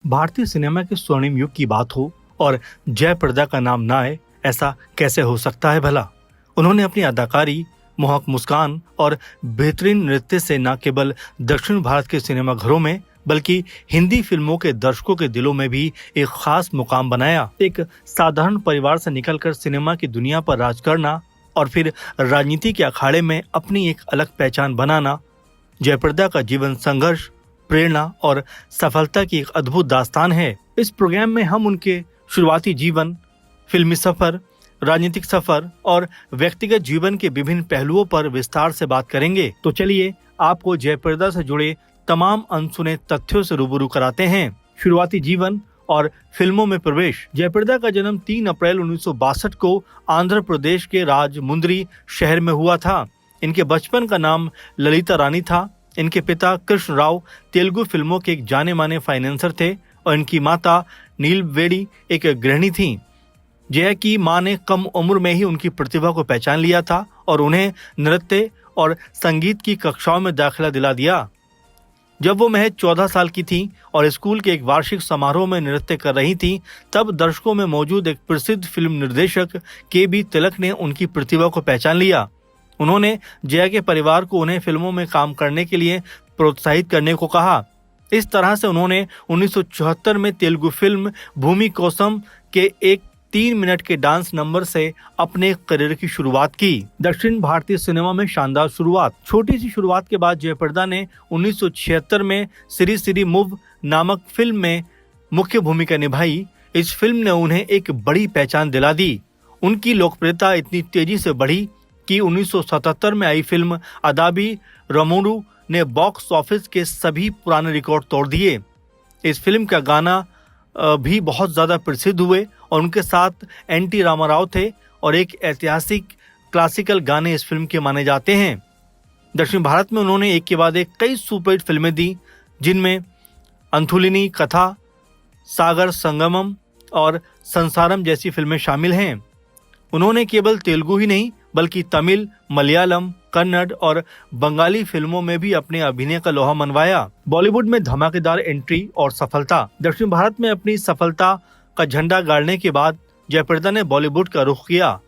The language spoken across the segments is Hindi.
भारतीय सिनेमा के स्वर्णिम युग की बात हो और जयप्रदा का नाम ना आए, ऐसा कैसे हो सकता है भला। उन्होंने अपनी अदाकारी, मोहक मुस्कान और बेहतरीन नृत्य से न केवल दक्षिण भारत के सिनेमाघरों में बल्कि हिंदी फिल्मों के दर्शकों के दिलों में भी एक खास मुकाम बनाया। एक साधारण परिवार से निकलकर सिनेमा की दुनिया पर राज करना और फिर राजनीति के अखाड़े में अपनी एक अलग पहचान बनाना, जयप्रदा का जीवन संघर्ष, प्रेरणा और सफलता की एक अद्भुत दास्तान है। इस प्रोग्राम में हम उनके शुरुआती जीवन, फिल्मी सफर, राजनीतिक सफर और व्यक्तिगत जीवन के विभिन्न पहलुओं पर विस्तार से बात करेंगे। तो चलिए आपको जयप्रदा से जुड़े तमाम अनसुने तथ्यों से रूबरू कराते हैं। शुरुआती जीवन और फिल्मों में प्रवेश। जयप्रदा का जन्म 3 अप्रैल 1962 को आंध्र प्रदेश के राजमुंद्री शहर में हुआ था। इनके बचपन का नाम ललिता रानी था। इनके पिता कृष्ण राव तेलुगु फिल्मों के एक जाने माने फाइनेंसर थे और इनकी माता नीलवेदी एक गृहिणी थीं। जया की मां ने कम उम्र में ही उनकी प्रतिभा को पहचान लिया था और उन्हें नृत्य और संगीत की कक्षाओं में दाखिला दिला दिया। जब वो महज 14 साल की थीं और स्कूल के एक वार्षिक समारोह में नृत्य कर रही थीं, तब दर्शकों में मौजूद एक प्रसिद्ध फिल्म निर्देशक के.बी. तिलक ने उनकी प्रतिभा को पहचान लिया। उन्होंने जया के परिवार को उन्हें फिल्मों में काम करने के लिए प्रोत्साहित करने को कहा। इस तरह से उन्होंने 1974 में तेलुगु फिल्म भूमि कोसम के एक 3 मिनट के डांस नंबर से अपने करियर की शुरुआत की। दक्षिण भारतीय सिनेमा में शानदार शुरुआत। छोटी सी शुरुआत के बाद जयप्रदा ने 1976 में सिरी सिरी मूव नामक फिल्म में मुख्य भूमिका निभाई। इस फिल्म ने उन्हें एक बड़ी पहचान दिला दी। उनकी लोकप्रियता इतनी तेजी से बढ़ी कि 1977 में आई फिल्म अदाबी रमोरू ने बॉक्स ऑफिस के सभी पुराने रिकॉर्ड तोड़ दिए। इस फिल्म का गाना भी बहुत ज़्यादा प्रसिद्ध हुए और उनके साथ एन.टी. रामाराव थे और एक ऐतिहासिक क्लासिकल गाने इस फिल्म के माने जाते हैं। दक्षिण भारत में उन्होंने एक के बाद एक कई सुपरहिट फिल्में दी, जिनमें अंथुलिनी कथा, सागर संगमम और संसारम जैसी फिल्में शामिल हैं। उन्होंने केवल तेलुगु ही नहीं बल्कि तमिल, मलयालम, कन्नड़ और बंगाली फिल्मों में भी अपने अभिनय का लोहा मनवाया। बॉलीवुड में धमाकेदार एंट्री और सफलता। दक्षिण भारत में अपनी सफलता का झंडा गाड़ने के बाद जयप्रदा ने बॉलीवुड का रुख किया।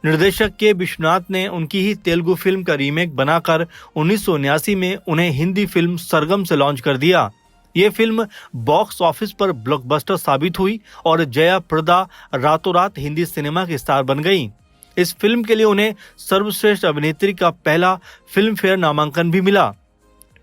निर्देशक के विश्वनाथ ने उनकी ही तेलुगु फिल्म का रीमेक बनाकर 1979 में उन्हें हिंदी फिल्म सरगम से लॉन्च कर दिया। ये फिल्म बॉक्स ऑफिस पर ब्लॉकबस्टर साबित हुई और जयाप्रदा रातों रात हिंदी सिनेमा की स्टार बन गई। इस फिल्म के लिए उन्हें सर्वश्रेष्ठ अभिनेत्री का पहला फिल्म फेयर नामांकन भी मिला।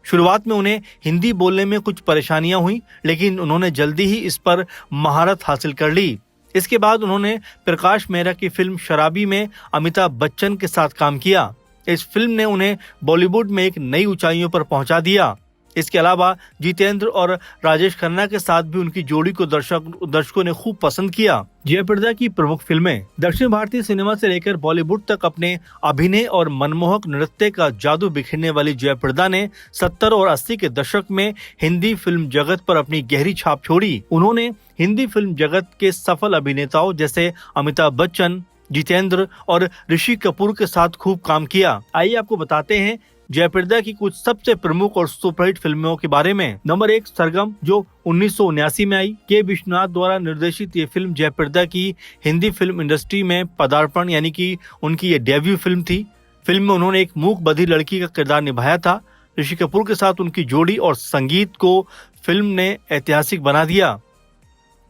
शुरुआत में उन्हें हिंदी बोलने में कुछ परेशानियां हुई, लेकिन उन्होंने जल्दी ही इस पर महारत हासिल कर ली। इसके बाद उन्होंने प्रकाश मेहरा की फिल्म शराबी में अमिताभ बच्चन के साथ काम किया। इस फिल्म ने उन्हें बॉलीवुड में एक नई ऊंचाइयों पर पहुंचा दिया। इसके अलावा जितेंद्र और राजेश खन्ना के साथ भी उनकी जोड़ी को दर्शकों ने खूब पसंद किया। जयप्रदा की प्रमुख फिल्में। दक्षिण भारतीय सिनेमा से लेकर बॉलीवुड तक अपने अभिनय और मनमोहक नृत्य का जादू बिखेरने वाली जयप्रदा ने 70 और 80 के दशक में हिंदी फिल्म जगत पर अपनी गहरी छाप छोड़ी। उन्होंने हिंदी फिल्म जगत के सफल अभिनेताओं जैसे अमिताभ बच्चन, जितेंद्र और ऋषि कपूर के साथ खूब काम किया। आइए आपको बताते हैं जयप्रदा की कुछ सबसे प्रमुख और सुपरहिट फिल्मों के बारे में। नंबर 1, सरगम, जो 1979 में आई। के विश्वनाथ द्वारा निर्देशित ये फिल्म जयप्रदा की हिंदी फिल्म इंडस्ट्री में पदार्पण यानी कि उनकी ये डेब्यू फिल्म थी। फिल्म में उन्होंने एक मूक बधिर लड़की का किरदार निभाया था। ऋषि कपूर के साथ उनकी जोड़ी और संगीत को फिल्म ने ऐतिहासिक बना दिया।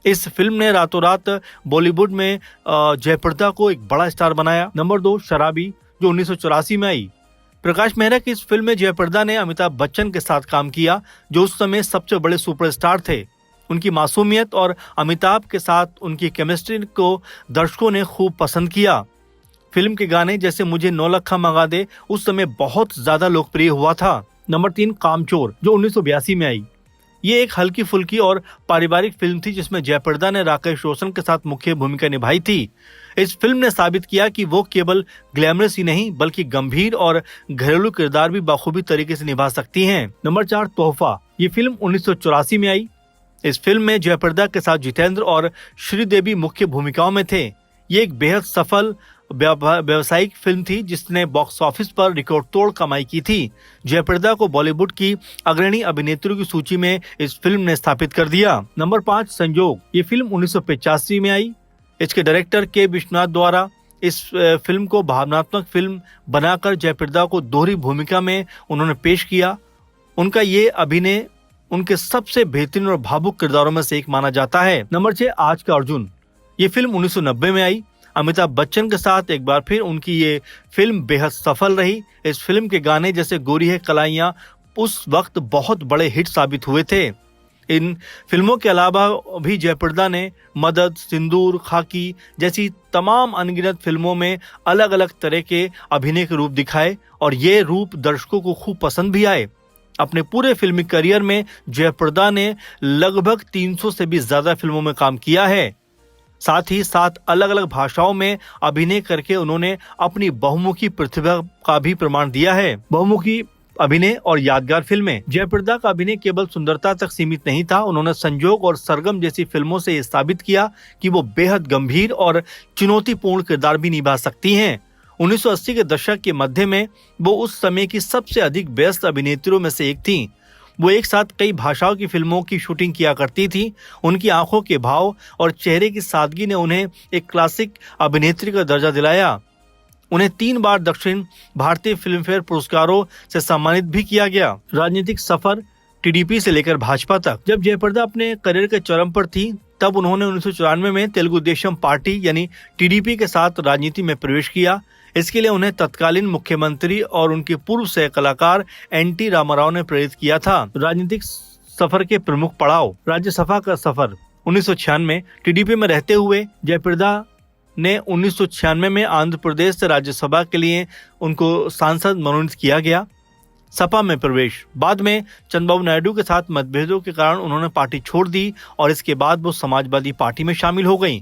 इस फिल्म ने रातों रात बॉलीवुड में जयप्रदा को एक बड़ा स्टार बनाया। नंबर 2, शराबी, जो 1984 में आई। प्रकाश मेहरा की इस फिल्म में जयप्रदा ने अमिताभ बच्चन के साथ काम किया, जो उस समय सबसे बड़े सुपरस्टार थे। उनकी मासूमियत और अमिताभ के साथ उनकी केमिस्ट्री को दर्शकों ने खूब पसंद किया। फिल्म के गाने जैसे मुझे 9 लखा मंगा दे उस समय बहुत ज्यादा लोकप्रिय हुआ था। नंबर 3, कामचोर, जो 1982 में आई। ये एक हल्की फुल्की और पारिवारिक फिल्म थी जिसमें जयप्रदा ने राकेश रोशन के साथ मुख्य भूमिका निभाई थी। इस फिल्म ने साबित किया कि वो केवल ग्लैमरस ही नहीं बल्कि गंभीर और घरेलू किरदार भी बखूबी तरीके से निभा सकती हैं। नंबर 4, तोहफा। ये फिल्म 1984 में आई। इस फिल्म में जयप्रदा के साथ जितेंद्र और श्रीदेवी मुख्य भूमिकाओं में थे। ये एक बेहद सफल व्यावसायिक फिल्म थी जिसने बॉक्स ऑफिस पर रिकॉर्ड तोड़ कमाई की थी। जयप्रदा को बॉलीवुड की अग्रणी अभिनेत्रियों की सूची में इस फिल्म ने स्थापित कर दिया। नंबर 5, संजोग। ये फिल्म 1985 में आई। इसके डायरेक्टर के विश्वनाथ द्वारा इस फिल्म को भावनात्मक फिल्म बनाकर जयप्रदा को दोहरी भूमिका में उन्होंने पेश किया। उनका ये अभिनय उनके सबसे बेहतरीन और भावुक किरदारों में से एक माना जाता है। नंबर 6, आज का अर्जुन। ये फिल्म 1990 में आई। अमिताभ बच्चन के साथ एक बार फिर उनकी ये फिल्म बेहद सफल रही। इस फिल्म के गाने जैसे गोरी है कलाइयां उस वक्त बहुत बड़े हिट साबित हुए थे। इन फिल्मों के अलावा भी जयप्रदा ने मदद, सिंदूर, खाकी जैसी तमाम अनगिनत फिल्मों में अलग अलग तरह के अभिनय के रूप दिखाए और ये रूप दर्शकों को खूब पसंद भी आए। अपने पूरे फिल्मी करियर में जयप्रदा ने लगभग 300 से भी ज्यादा फिल्मों में काम किया है। साथ ही 7 अलग अलग भाषाओं में अभिनय करके उन्होंने अपनी बहुमुखी प्रतिभा का भी प्रमाण दिया है। बहुमुखी अभिनय और यादगार फिल्में। जयप्रदा का अभिनय केवल सुंदरता तक सीमित नहीं था। उन्होंने संजोग और सरगम जैसी फिल्मों से ये साबित किया कि वो बेहद गंभीर और चुनौतीपूर्ण किरदार भी निभा सकती हैं। 1980 के दशक के मध्य में वो उस समय की सबसे अधिक व्यस्त अभिनेत्रियों में से एक थीं। वो एक साथ कई भाषाओं की फिल्मों की शूटिंग किया करती थी। उनकी आंखों के भाव और चेहरे की सादगी ने उन्हें एक क्लासिक अभिनेत्री का दर्जा दिलाया। उन्हें 3 बार दक्षिण भारतीय फिल्म फेयर पुरस्कारों से सम्मानित भी किया गया। राजनीतिक सफर टीडीपी से लेकर भाजपा तक। जब जयप्रदा अपने करियर के चरम पर थी तब उन्होंने 1994 में तेलुगु देशम पार्टी यानी टीडीपी के साथ राजनीति में प्रवेश किया। इसके लिए उन्हें तत्कालीन मुख्यमंत्री और उनके पूर्व सह कलाकार एनटी रामाराव ने प्रेरित किया था। राजनीतिक सफर के प्रमुख पड़ाव। राज्यसभा का सफर। 1996 टीडीपी में रहते हुए जयप्रदा ने 1996 में आंध्र प्रदेश से राज्यसभा के लिए उनको सांसद मनोनीत किया गया। सपा में प्रवेश। बाद में चंद्रबाबू नायडू के साथ मतभेदों के कारण उन्होंने पार्टी छोड़ दी और इसके बाद वो समाजवादी पार्टी में शामिल हो गईं।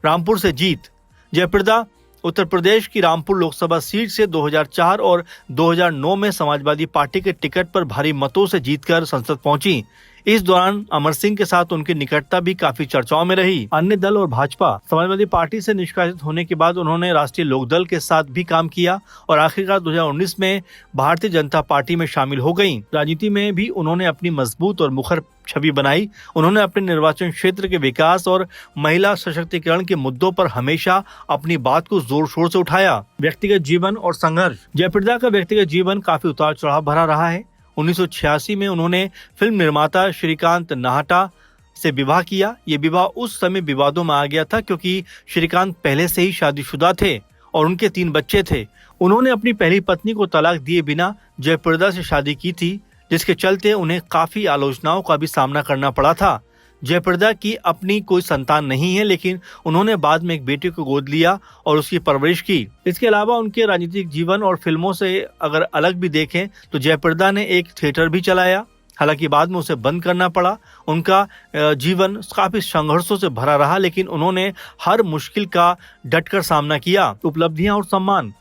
रामपुर से जीत। जयप्रदा उत्तर प्रदेश की रामपुर लोकसभा सीट से 2004 और 2009 में समाजवादी पार्टी के टिकट पर भारी मतों से जीतकर संसद पहुंची। इस दौरान अमर सिंह के साथ उनकी निकटता भी काफी चर्चाओं में रही। अन्य दल और भाजपा। समाजवादी पार्टी से निष्कासित होने के बाद उन्होंने राष्ट्रीय लोकदल के साथ भी काम किया और आखिरकार 2019 में भारतीय जनता पार्टी में शामिल हो गईं। राजनीति में भी उन्होंने अपनी मजबूत और मुखर छवि बनाई। उन्होंने अपने निर्वाचन क्षेत्र के विकास और महिला सशक्तिकरण के मुद्दों पर हमेशा अपनी बात को जोर शोर से उठाया। व्यक्तिगत जीवन और संघर्ष। जयप्रदा का व्यक्तिगत जीवन काफी उतार चढ़ाव भरा रहा है। 1986 में उन्होंने फिल्म निर्माता श्रीकांत नाहटा से विवाह किया। ये विवाह उस समय विवादों में आ गया था क्योंकि श्रीकांत पहले से ही शादीशुदा थे और उनके 3 बच्चे थे। उन्होंने अपनी पहली पत्नी को तलाक दिए बिना जयप्रदा से शादी की थी, जिसके चलते उन्हें काफी आलोचनाओं का भी सामना करना पड़ा था। जयप्रदा की अपनी कोई संतान नहीं है, लेकिन उन्होंने बाद में एक बेटे को गोद लिया और उसकी परवरिश की। इसके अलावा उनके राजनीतिक जीवन और फिल्मों से अगर अलग भी देखें तो जयप्रदा ने एक थिएटर भी चलाया, हालांकि बाद में उसे बंद करना पड़ा। उनका जीवन काफी संघर्षों से भरा रहा, लेकिन उन्होंने हर मुश्किल का डटकर सामना किया। उपलब्धियां और सम्मान।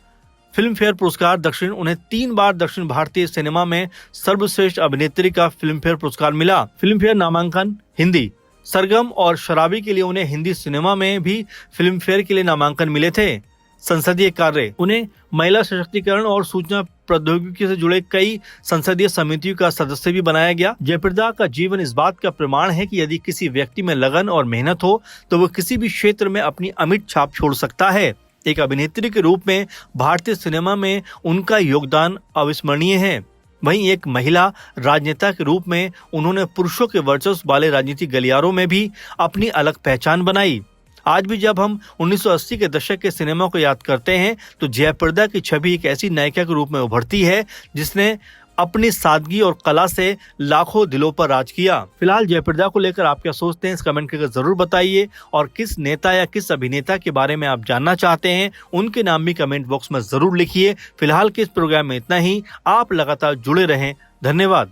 फिल्म फेयर पुरस्कार दक्षिण। उन्हें 3 बार दक्षिण भारतीय सिनेमा में सर्वश्रेष्ठ अभिनेत्री का फिल्म फेयर पुरस्कार मिला। फिल्म फेयर नामांकन हिंदी। सरगम और शराबी के लिए उन्हें हिंदी सिनेमा में भी फिल्म फेयर के लिए नामांकन मिले थे। संसदीय कार्य। उन्हें महिला सशक्तिकरण और सूचना प्रौद्योगिकी से जुड़े कई संसदीय समितियों का सदस्य भी बनाया गया। जयप्रदा का जीवन इस बात का प्रमाण है कि यदि किसी व्यक्ति में लगन और मेहनत हो तो वो किसी भी क्षेत्र में अपनी अमिट छाप छोड़ सकता है। एक अभिनेत्री के रूप में भारतीय सिनेमा में उनका योगदान अविस्मरणीय है। वहीं एक महिला राजनेता के रूप में उन्होंने पुरुषों के वर्चस्व वाले राजनीतिक गलियारों में भी अपनी अलग पहचान बनाई। आज भी जब हम 1980 के दशक के सिनेमा को याद करते हैं तो जयप्रदा की छवि एक ऐसी नायिका के रूप में उभरती है जिसने अपनी सादगी और कला से लाखों दिलों पर राज किया। फिलहाल जयप्रदा को लेकर आप क्या सोचते हैं, इस कमेंट करके जरूर बताइए। और किस नेता या किस अभिनेता के बारे में आप जानना चाहते हैं उनके नाम भी कमेंट बॉक्स में जरूर लिखिए। फिलहाल के इस प्रोग्राम में इतना ही। आप लगातार जुड़े रहें। धन्यवाद।